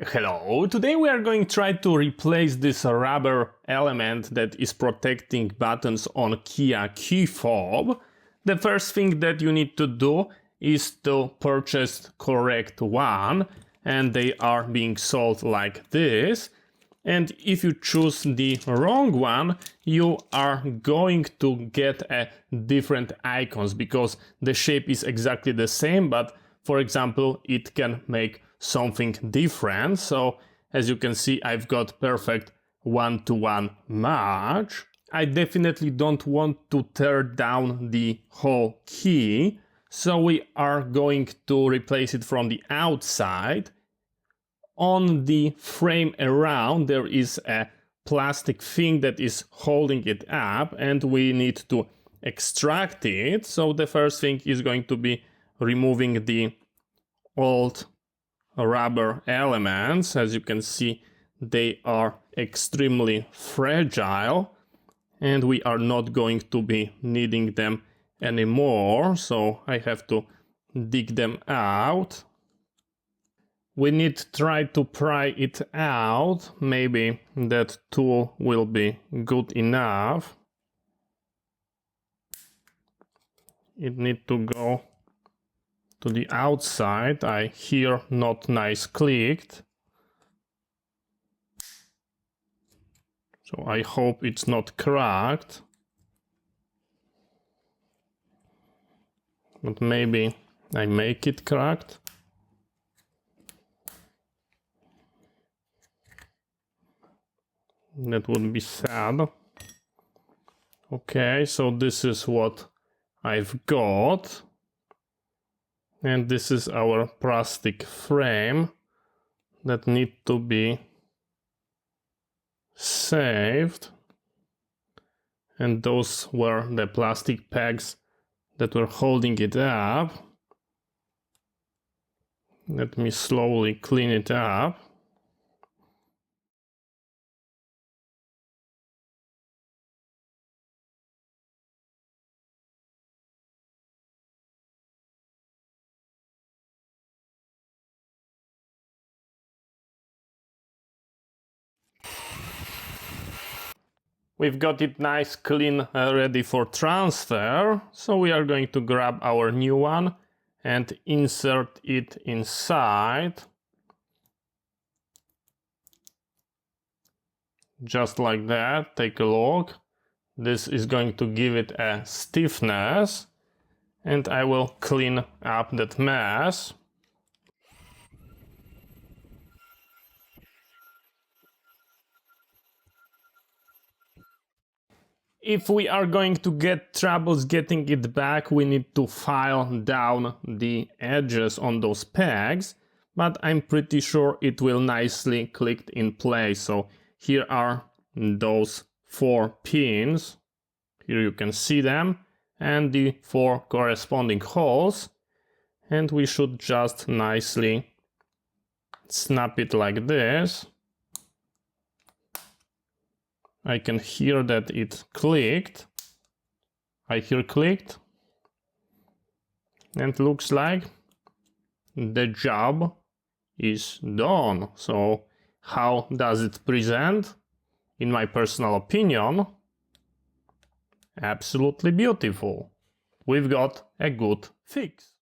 Hello, today we are going to try to replace this rubber element that is protecting buttons on Kia key fob. The first thing that you need to do is to purchase correct one, and they are being sold like this. And if you choose the wrong one, you are going to get a different icons because the shape is exactly the same, but for example, it can make something different. So as you can see, I've got perfect one-to-one match. I definitely don't want to tear down the whole key, so we are going to replace it from the outside. On the frame around there is a plastic thing that is holding it up, and we need to extract it. So the first thing is going to be removing the old rubber elements. As you can see, they are extremely fragile and we are not going to be needing them anymore, so I have to dig them out. We need to try to pry it out. Maybe that tool will be good enough. It needs to go to the outside. I hear not nice clicked. So I hope it's not cracked. But maybe I make it cracked. That would be sad. Okay, so this is what I've got. And this is our plastic frame that need to be saved. And those were the plastic pegs that were holding it up. Let me slowly clean it up. We've got it nice, clean, ready for transfer. So we are going to grab our new one and insert it inside. Just like that. Take a look. This is going to give it a stiffness. And I will clean up that mess. If we are going to get troubles getting it back, we need to file down the edges on those pegs, but I'm pretty sure it will nicely click in place. So here are those 4 pins. Here you can see them, and the 4 corresponding holes. And we should just nicely snap it like this. I can hear that it clicked. I hear clicked. And looks like the job is done. So how does it present? In my personal opinion, absolutely beautiful. We've got a good fix.